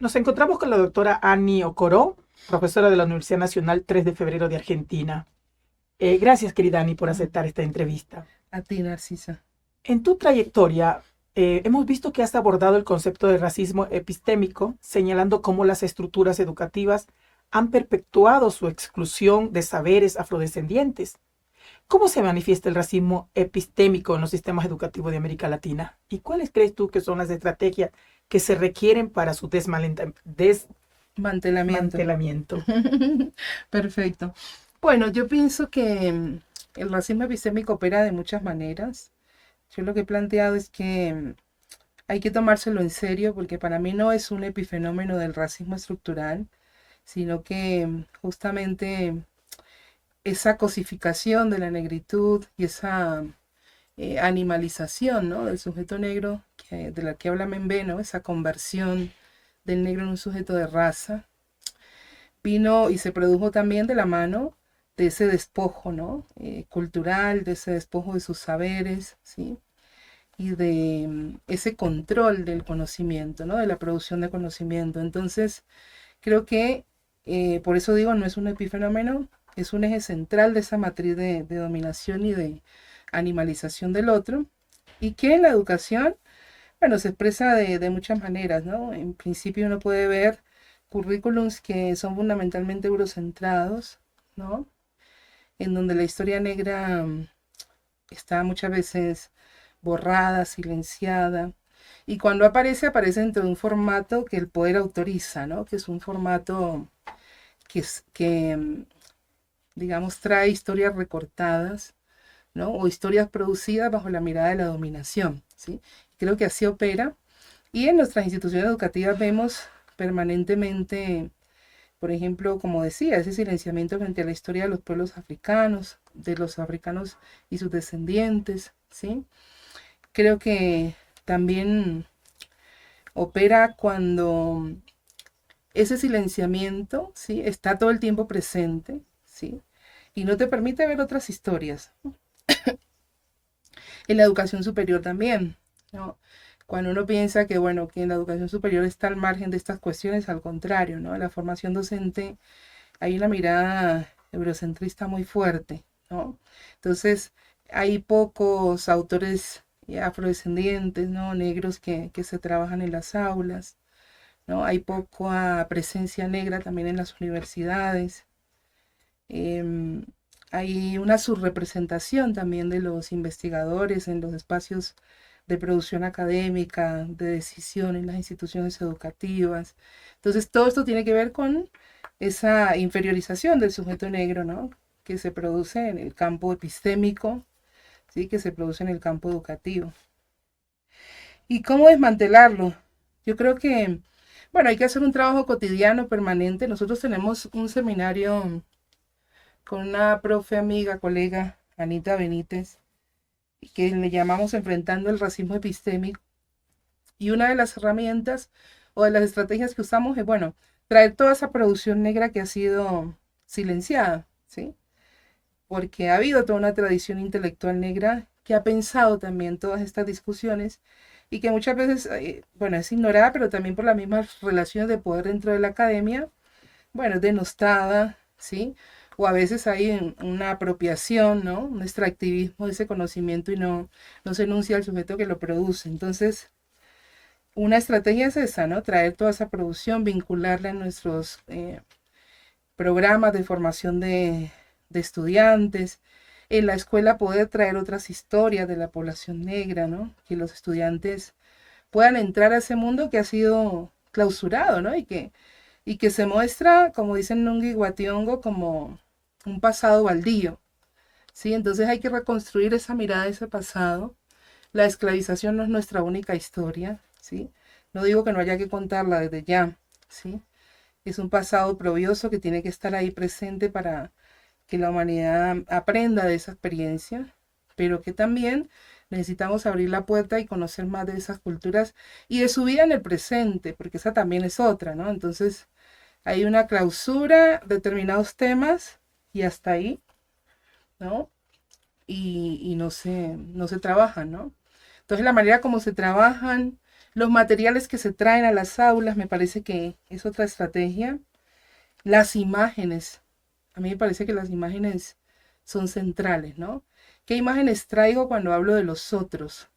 Nos encontramos con la doctora Annie Ocoró, profesora de la Universidad Nacional 3 de Febrero de Argentina. Gracias, querida Annie, por Ah, aceptar esta entrevista. a ti, Narcisa. En tu trayectoria, hemos visto que has abordado el concepto de racismo epistémico, señalando cómo las estructuras educativas han perpetuado su exclusión de saberes afrodescendientes. ¿Cómo se manifiesta el racismo epistémico en los sistemas educativos de América Latina? ¿Y cuáles crees tú que son las estrategias que se requieren para su Mantelamiento. desmantelamiento? Perfecto. Bueno, yo pienso que el racismo epistémico opera de muchas maneras. Yo lo que he planteado es que hay que tomárselo en serio porque para mí no es un epifenómeno del racismo estructural, sino que justamente esa cosificación de la negritud y esa animalización, ¿no?, del sujeto negro, de la que habla Membe, ¿no?, esa conversión del negro en un sujeto de raza, vino y se produjo también de la mano de ese despojo, ¿no?, cultural, de ese despojo de sus saberes, ¿sí? Y de ese control del conocimiento, ¿no?, de la producción de conocimiento. Entonces, creo que, por eso digo, no es un epifenómeno, es un eje central de esa matriz de dominación y de animalización del otro, y que en la educación, bueno, se expresa de muchas maneras, ¿no? En principio uno puede ver currículums que son fundamentalmente eurocentrados, ¿no? En donde la historia negra está muchas veces borrada, silenciada, y cuando aparece, aparece dentro de un formato que el poder autoriza, ¿no? Que es un formato que digamos, trae historias recortadas, ¿no? O historias producidas bajo la mirada de la dominación, ¿sí? Creo que así opera. Y en nuestras instituciones educativas vemos permanentemente, por ejemplo, como decía, ese silenciamiento frente a la historia de los pueblos africanos, de los africanos y sus descendientes, ¿sí? Creo que también opera cuando ese silenciamiento, ¿sí?, está todo el tiempo presente, ¿sí?, y no te permite ver otras historias. En la educación superior también, ¿no? Cuando uno piensa que, bueno, que en la educación superior está al margen de estas cuestiones, al contrario, ¿no? En la formación docente hay una mirada eurocentrista muy fuerte, ¿no? Entonces, hay pocos autores afrodescendientes, ¿no?, negros que se trabajan en las aulas, ¿no? Hay poca presencia negra también en las universidades. Eh, Hay una subrepresentación también de los investigadores en los espacios de producción académica, de decisión en las instituciones educativas. Entonces, todo esto tiene que ver con esa inferiorización del sujeto negro, ¿no?, que se produce en el campo epistémico, ¿sí?, que se produce en el campo educativo. ¿Y cómo desmantelarlo? Yo creo que, bueno, hay que hacer un trabajo cotidiano, permanente. Nosotros tenemos un seminario con una profe amiga, colega, Anita Benítez, que le llamamos Enfrentando el Racismo Epistémico. Y una de las herramientas o de las estrategias que usamos es, bueno, traer toda esa producción negra que ha sido silenciada, ¿sí? Porque ha habido toda una tradición intelectual negra que ha pensado también todas estas discusiones y que muchas veces, bueno, es ignorada, pero también por las mismas relaciones de poder dentro de la academia, bueno, es denostada, ¿sí? O a veces hay una apropiación, ¿no?, un extractivismo de ese conocimiento y no se enuncia al sujeto que lo produce. Entonces, una estrategia es esa, ¿no? Traer toda esa producción, vincularla en nuestros programas de formación de estudiantes. En la escuela poder traer otras historias de la población negra, ¿no? Que los estudiantes puedan entrar a ese mundo que ha sido clausurado, ¿no? Y que se muestra, como dicen Nungi y Guationgo, como un pasado baldío, ¿sí? Entonces hay que reconstruir esa mirada de ese pasado. La esclavización no es nuestra única historia, ¿sí? No digo que no haya que contarla desde ya, ¿sí? Es un pasado probioso que tiene que estar ahí presente para que la humanidad aprenda de esa experiencia, pero que también necesitamos abrir la puerta y conocer más de esas culturas y de su vida en el presente, porque esa también es otra, ¿no? Entonces, hay una clausura, determinados temas y hasta ahí, ¿no? Y no se trabajan, ¿no? Entonces la manera como se trabajan, Los materiales que se traen a las aulas me parece que es otra estrategia. Las imágenes, a mí me parece que las imágenes son centrales, ¿no? ¿Qué imágenes traigo cuando hablo de los otros,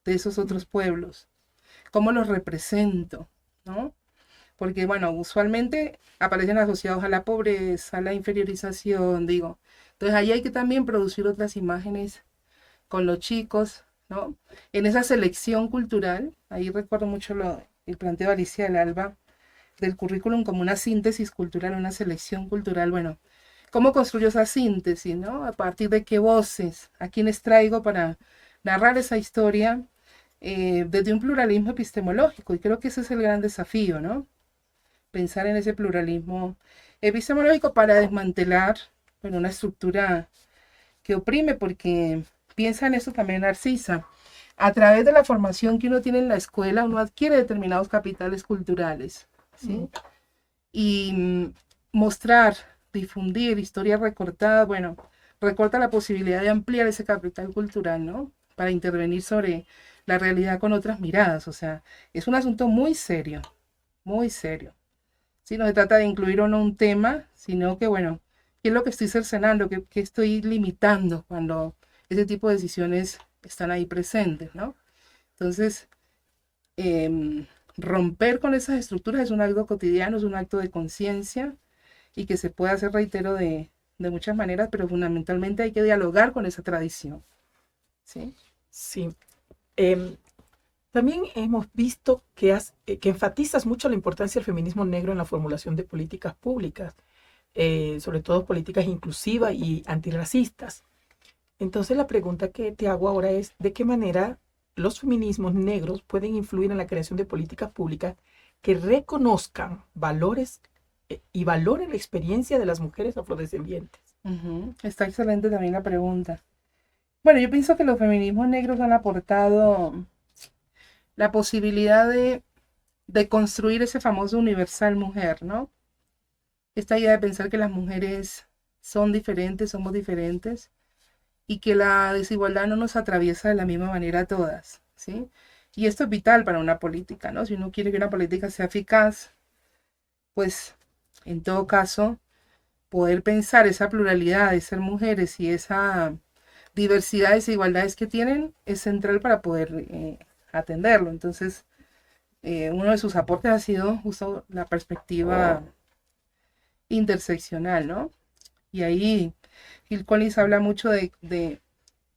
de esos otros pueblos? ¿Cómo los represento? ¿No? Porque, bueno, usualmente aparecen asociados a la pobreza, a la inferiorización, digo. Entonces ahí hay que también producir otras imágenes con los chicos, ¿no? En esa selección cultural, ahí recuerdo mucho el planteo de Alicia del Alba, del currículum como una síntesis cultural, una selección cultural, bueno, ¿cómo construyo esa síntesis, no? A partir de qué voces, a quiénes traigo para narrar esa historia desde un pluralismo epistemológico, y creo que ese es el gran desafío, ¿no? Pensar en ese pluralismo epistemológico para desmantelar, bueno, una estructura que oprime, porque piensa en eso también Narcisa. A través de la formación que uno tiene en la escuela, uno adquiere determinados capitales culturales, ¿sí? Y mostrar, difundir historias recortadas, bueno, recorta la posibilidad de ampliar ese capital cultural, ¿no? Para intervenir sobre la realidad con otras miradas, o sea, es un asunto muy serio, muy serio. Sí, no se trata de incluir o no un tema, sino que, bueno, ¿qué es lo que estoy cercenando? ¿Qué estoy limitando cuando ese tipo de decisiones están ahí presentes, ¿no? Entonces, em, romper con esas estructuras es un acto cotidiano, es un acto de conciencia y que se puede hacer, reitero, de muchas maneras, pero fundamentalmente hay que dialogar con esa tradición, ¿sí? Sí. Em, También hemos visto que enfatizas mucho la importancia del feminismo negro en la formulación de políticas públicas, sobre todo políticas inclusivas y antirracistas. Entonces la pregunta que te hago ahora es, ¿de qué manera los feminismos negros pueden influir en la creación de políticas públicas que reconozcan valores y valoren la experiencia de las mujeres afrodescendientes? Está excelente también la pregunta. Bueno, yo pienso que los feminismos negros han aportado la posibilidad de construir ese famoso universal mujer, ¿no? Esta idea de pensar que las mujeres son diferentes, somos diferentes, y que la desigualdad no nos atraviesa de la misma manera a todas, ¿sí? Y esto es vital para una política, ¿no? Si uno quiere que una política sea eficaz, pues en todo caso, poder pensar esa pluralidad de ser mujeres y esa diversidad de desigualdades que tienen es central para poder atenderlo. Entonces, uno de sus aportes ha sido justo la perspectiva interseccional, ¿no? Y ahí Phil Collins habla mucho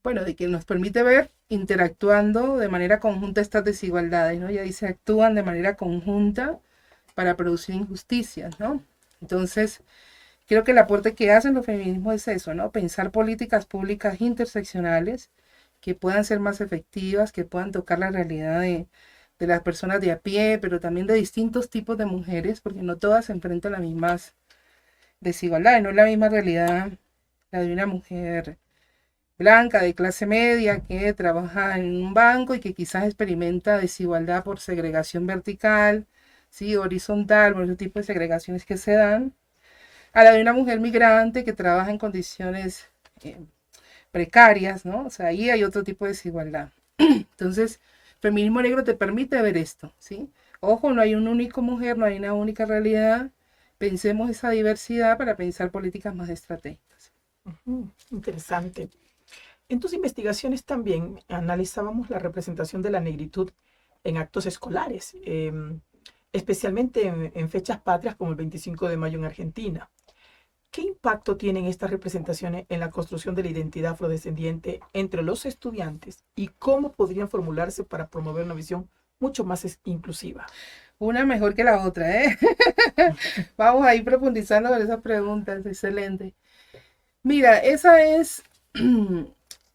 bueno, de que nos permite ver interactuando de manera conjunta estas desigualdades, ¿no? Ya dice, actúan de manera conjunta para producir injusticias, ¿no? Entonces, creo que el aporte que hacen los feminismos es eso, ¿no? Pensar políticas públicas interseccionales que puedan ser más efectivas, que puedan tocar la realidad de las personas de a pie, pero también de distintos tipos de mujeres, porque no todas se enfrentan a las mismas desigualdades, no es la misma realidad la de una mujer blanca de clase media que trabaja en un banco y que quizás experimenta desigualdad por segregación vertical, ¿sí? Horizontal, por ese tipo de segregaciones que se dan, a la de una mujer migrante que trabaja en condiciones precarias, ¿no? O sea, ahí hay otro tipo de desigualdad. Entonces, feminismo negro te permite ver esto, ¿sí? Ojo, no hay una única mujer, no hay una única realidad. Pensemos esa diversidad para pensar políticas más estratégicas. Interesante. En tus investigaciones también analizábamos la representación de la negritud en actos escolares, especialmente en fechas patrias como el 25 de mayo en Argentina. ¿Qué impacto tienen estas representaciones en la construcción de la identidad afrodescendiente entre los estudiantes y cómo podrían formularse para promover una visión mucho más inclusiva? Una mejor que la otra, ¿eh? Vamos a ir profundizando en esas preguntas, excelente. Mira, esa es,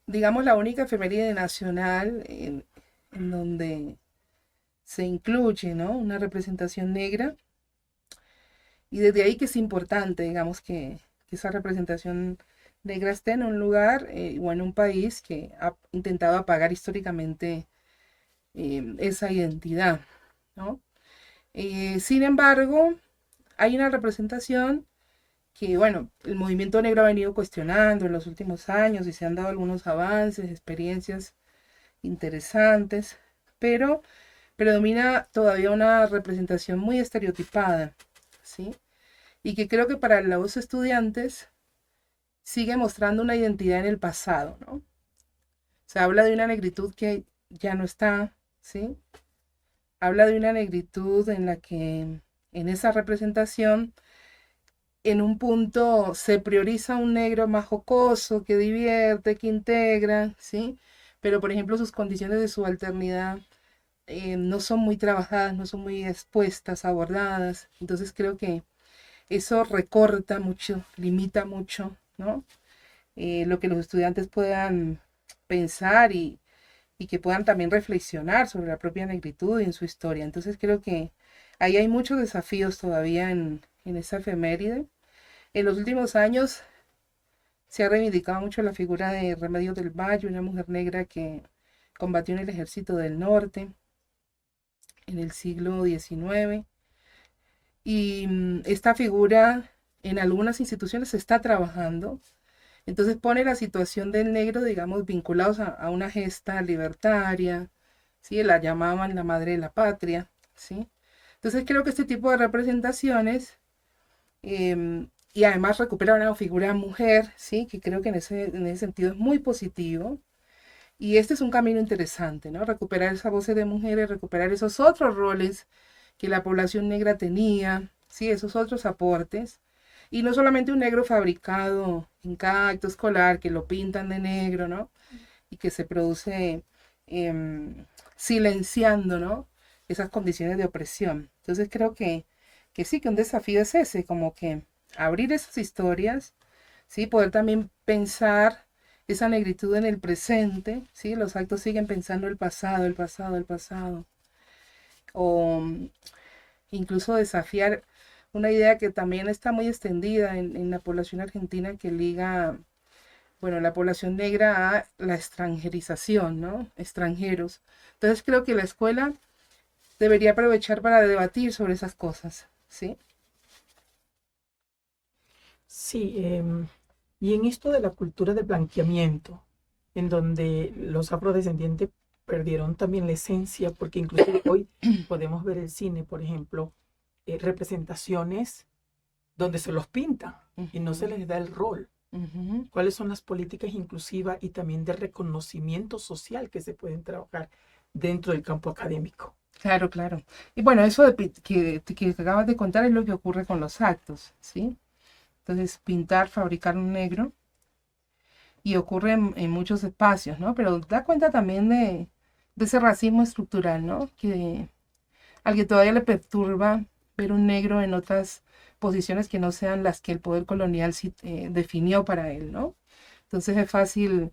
digamos, la única efeméride nacional en donde se incluye, ¿no? Una representación negra. Y desde ahí que es importante, digamos, que esa representación negra esté en un lugar o en un país que ha intentado apagar históricamente esa identidad, ¿no? Sin embargo, hay una representación que, bueno, el movimiento negro ha venido cuestionando en los últimos años y se han dado algunos avances, experiencias interesantes, pero predomina todavía una representación muy estereotipada, ¿sí? Y que creo que para los estudiantes sigue mostrando una identidad en el pasado, ¿no? Se habla de una negritud que ya no está, ¿sí? Habla de una negritud en la que en esa representación, en un punto se prioriza un negro más jocoso, que divierte, que integra, ¿sí? Pero, por ejemplo, sus condiciones de subalternidad no son muy trabajadas, no son muy expuestas, abordadas. Entonces creo que eso recorta mucho, limita mucho, ¿no? Lo que los estudiantes puedan pensar y que puedan también reflexionar sobre la propia negritud y en su historia. Entonces creo que ahí hay muchos desafíos todavía en esa efeméride. En los últimos años se ha reivindicado mucho la figura de Remedios del Valle, una mujer negra que combatió en el ejército del norte en el siglo XIX. Y esta figura en algunas instituciones se está trabajando. Entonces pone la situación del negro, digamos, vinculados a una gesta libertaria, ¿sí? La llamaban la madre de la patria, ¿sí? Entonces creo que este tipo de representaciones, y además recupera una figura mujer, ¿sí? Que creo que en ese sentido es muy positivo. Y este es un camino interesante, ¿no? Recuperar esa voz de mujeres, recuperar esos otros roles que la población negra tenía, ¿sí? Esos otros aportes. Y no solamente un negro fabricado en cada acto escolar, que lo pintan de negro, ¿no? Y que se produce silenciando, ¿no? Esas condiciones de opresión. Entonces creo que sí, que un desafío es ese, como que abrir esas historias, ¿sí? Poder también pensar esa negritud en el presente, ¿sí? Los actos siguen pensando el pasado, el pasado, el pasado. O incluso desafiar una idea que también está muy extendida en la población argentina que liga, bueno, la población negra a la extranjerización, ¿no? Extranjeros. Entonces creo que la escuela debería aprovechar para debatir sobre esas cosas, ¿sí? Sí, y en esto de la cultura del blanqueamiento, en donde los afrodescendientes perdieron también la esencia, porque incluso hoy podemos ver el cine, por ejemplo, representaciones donde se los pinta y no se les da el rol. ¿Cuáles son las políticas inclusivas y también de reconocimiento social que se pueden trabajar dentro del campo académico? Claro, claro. Y bueno, eso que acabas de contar es lo que ocurre con los actos, ¿sí? Entonces, pintar, fabricar un negro, y ocurre en muchos espacios, ¿no? Pero da cuenta también de ese racismo estructural, ¿no? Que al que todavía le perturba ver un negro en otras posiciones que no sean las que el poder colonial definió para él, ¿no? Entonces es fácil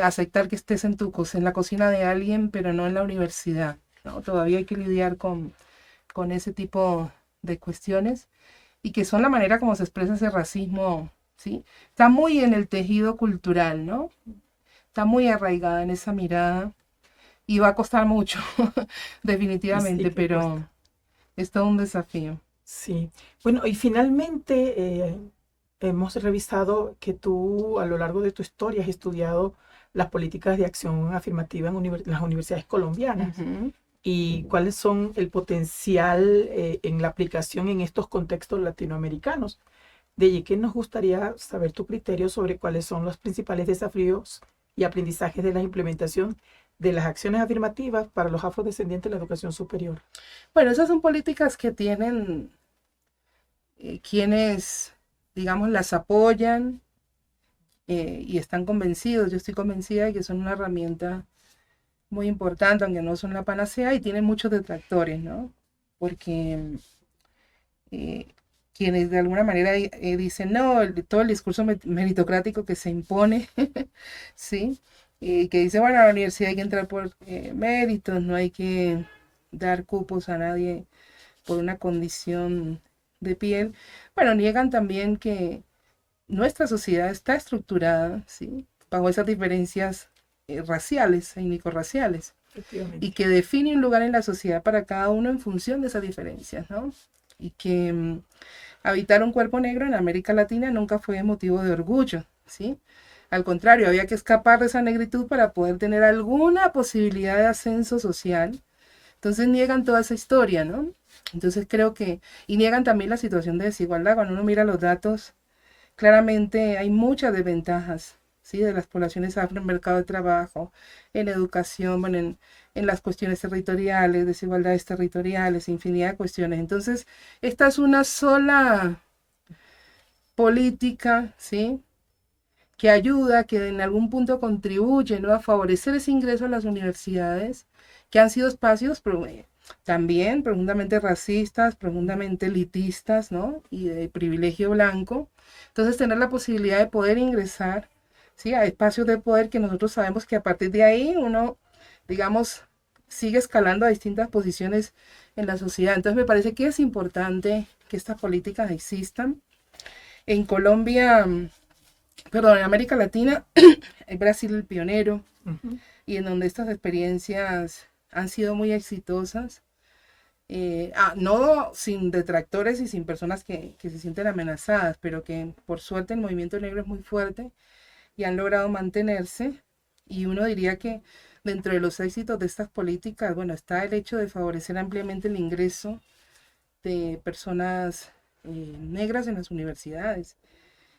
aceptar que estés en la cocina de alguien, pero no en la universidad, ¿no? Todavía hay que lidiar con ese tipo de cuestiones y que son la manera como se expresa ese racismo, ¿sí? Está muy en el tejido cultural, ¿no? Está muy arraigada en esa mirada y va a costar mucho, Y sí definitivamente, que pero cuesta. es todo un desafío. Sí. Bueno, y finalmente hemos revisado que tú a lo largo de tu historia has estudiado las políticas de acción afirmativa en las universidades colombianas Ujú. y cuáles son el potencial en la aplicación en estos contextos latinoamericanos. De allí que nos gustaría saber tu criterio sobre cuáles son los principales desafíos y aprendizajes de la implementación de las acciones afirmativas para los afrodescendientes en la educación superior. Bueno, esas son políticas que tienen quienes, digamos, las apoyan y están convencidos. Yo estoy convencida de que son una herramienta muy importante, aunque no son la panacea, y tienen muchos detractores, ¿no? Porque eh, quienes de alguna manera dicen, no, todo el discurso meritocrático que se impone, ¿sí? Que dice, bueno, a la universidad hay que entrar por méritos, no hay que dar cupos a nadie por una condición de piel. Bueno, niegan también que nuestra sociedad está estructurada, ¿sí? Bajo esas diferencias raciales, étnico-raciales, y Efectivamente. que define un lugar en la sociedad para cada uno en función de esas diferencias, ¿no? Y que habitar un cuerpo negro en América Latina nunca fue motivo de orgullo, ¿sí? Al contrario, había que escapar de esa negritud para poder tener alguna posibilidad de ascenso social, Entonces niegan toda esa historia, ¿no? Entonces creo que, y niegan también la situación de desigualdad. Cuando uno mira los datos, claramente hay muchas desventajas, ¿sí? De las poblaciones afro en mercado de trabajo, en educación, bueno, en las cuestiones territoriales, desigualdades territoriales, infinidad de cuestiones. Entonces, esta es una sola política, ¿sí? Que ayuda, que en algún punto contribuye, ¿no? A favorecer ese ingreso a las universidades, que han sido espacios también profundamente racistas, profundamente elitistas, ¿no? Y de privilegio blanco. Entonces, tener la posibilidad de poder ingresar, ¿sí? A espacios de poder que nosotros sabemos que a partir de ahí uno, digamos, sigue escalando a distintas posiciones en la sociedad. Entonces, me parece que es importante que estas políticas existan. En Colombia, perdón, en América Latina, es Brasil el pionero, y en donde estas experiencias han sido muy exitosas. No sin detractores y sin personas que se sienten amenazadas, pero que por suerte el movimiento negro es muy fuerte y han logrado mantenerse. Y uno diría que dentro de los éxitos de estas políticas, bueno, está el hecho de favorecer ampliamente el ingreso de personas negras en las universidades.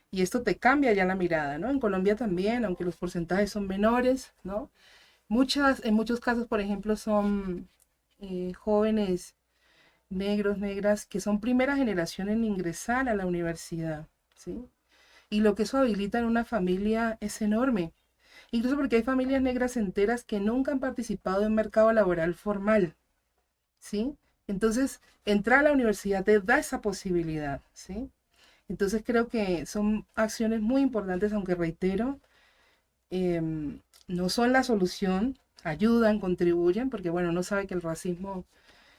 Y esto te cambia ya la mirada, ¿no? En Colombia también, aunque los porcentajes son menores, ¿no? En muchos casos, por ejemplo, son jóvenes negros, negras, que son primera generación en ingresar a la universidad, ¿sí? Y lo que eso habilita en una familia es enorme. Incluso porque hay familias negras enteras que nunca han participado en un mercado laboral formal, ¿sí? Entonces, entrar a la universidad te da esa posibilidad, ¿sí? Entonces creo que son acciones muy importantes, aunque reitero, no son la solución, ayudan, contribuyen, porque bueno, uno sabe que el racismo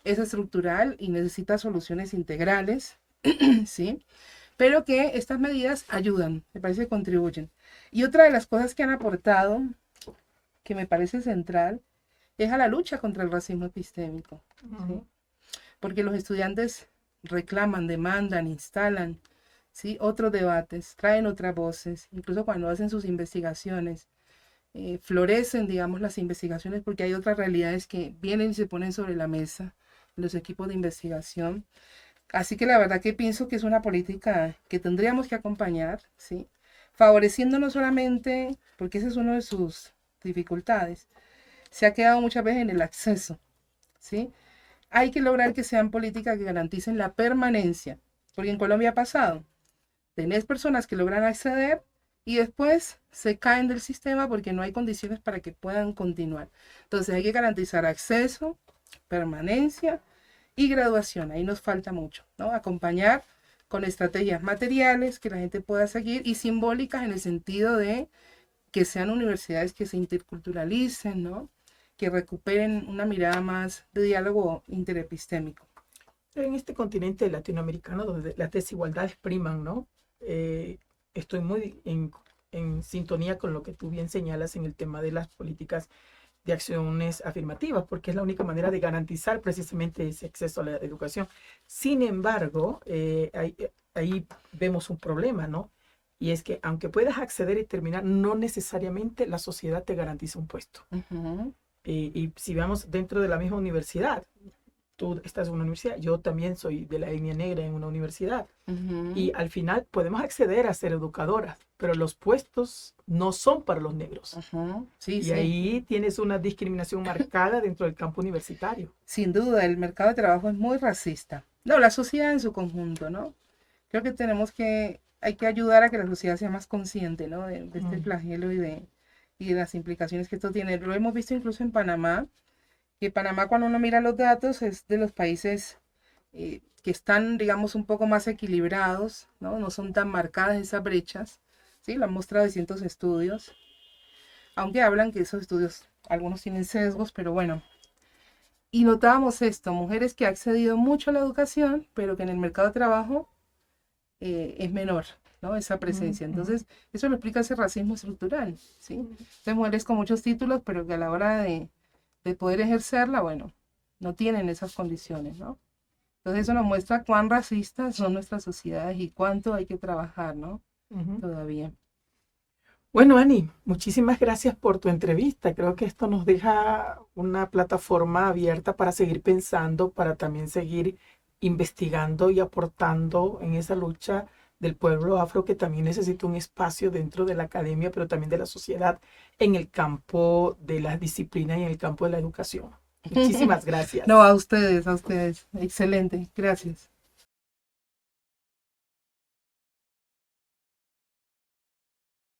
es estructural y necesita soluciones integrales, ¿sí? Pero que estas medidas ayudan, me parece que contribuyen. Y otra de las cosas que han aportado, que me parece central, es a la lucha contra el racismo epistémico, ¿sí? Porque los estudiantes reclaman, demandan, instalan, ¿sí? Otros debates, traen otras voces, incluso cuando hacen sus investigaciones, florecen, digamos, las investigaciones porque hay otras realidades que vienen y se ponen sobre la mesa en los equipos de investigación. Así que la verdad que pienso que es una política que tendríamos que acompañar, ¿sí? Favoreciendo no solamente, porque esa es una de sus dificultades, se ha quedado muchas veces en el acceso, ¿sí? Hay que lograr que sean políticas que garanticen la permanencia, porque en Colombia ha pasado. Tenés personas que logran acceder y después se caen del sistema porque no hay condiciones para que puedan continuar. Entonces hay que garantizar acceso, permanencia y graduación. Ahí nos falta mucho, ¿no? Acompañar con estrategias materiales que la gente pueda seguir y simbólicas en el sentido de que sean universidades que se interculturalicen, ¿no? Que recuperen una mirada más de diálogo interepistémico. En este continente latinoamericano donde las desigualdades priman, ¿no? Estoy muy en sintonía con lo que tú bien señalas en el tema de las políticas de acciones afirmativas, porque es la única manera de garantizar precisamente ese acceso a la educación. Sin embargo, ahí vemos un problema, ¿no? Y es que aunque puedas acceder y terminar, no necesariamente la sociedad te garantiza un puesto. Y si vamos dentro de la misma universidad, tú estás en una universidad, yo también soy de la etnia negra en una universidad. Y al final podemos acceder a ser educadoras, pero los puestos no son para los negros. Sí, Y sí. ahí tienes una discriminación marcada dentro del campo universitario. Sin duda, el mercado de trabajo es muy racista. No, la sociedad en su conjunto, ¿no? Creo que hay que ayudar a que la sociedad sea más consciente, ¿no? De este flagelo y de las implicaciones que esto tiene. Lo hemos visto incluso en Panamá, que Panamá cuando uno mira los datos es de los países que están, digamos, un poco más equilibrados, ¿no? No son tan marcadas esas brechas, ¿sí? Lo han mostrado distintos estudios, aunque hablan que esos estudios, algunos tienen sesgos, pero bueno. Y notábamos esto, mujeres que han accedido mucho a la educación, pero que en el mercado de trabajo es menor, ¿no? Esa presencia. Entonces, eso lo explica ese racismo estructural, ¿sí? Entonces, mujeres con muchos títulos, pero que a la hora de poder ejercerla, bueno, no tienen esas condiciones, ¿no? Entonces eso nos muestra cuán racistas son nuestras sociedades y cuánto hay que trabajar, ¿no? Todavía. Bueno, Ani, muchísimas gracias por tu entrevista. Creo que esto nos deja una plataforma abierta para seguir pensando, para también seguir investigando y aportando en esa lucha del pueblo afro que también necesita un espacio dentro de la academia, pero también de la sociedad en el campo de las disciplinas y en el campo de la educación. Muchísimas No, gracias. a ustedes, a ustedes. Excelente, gracias.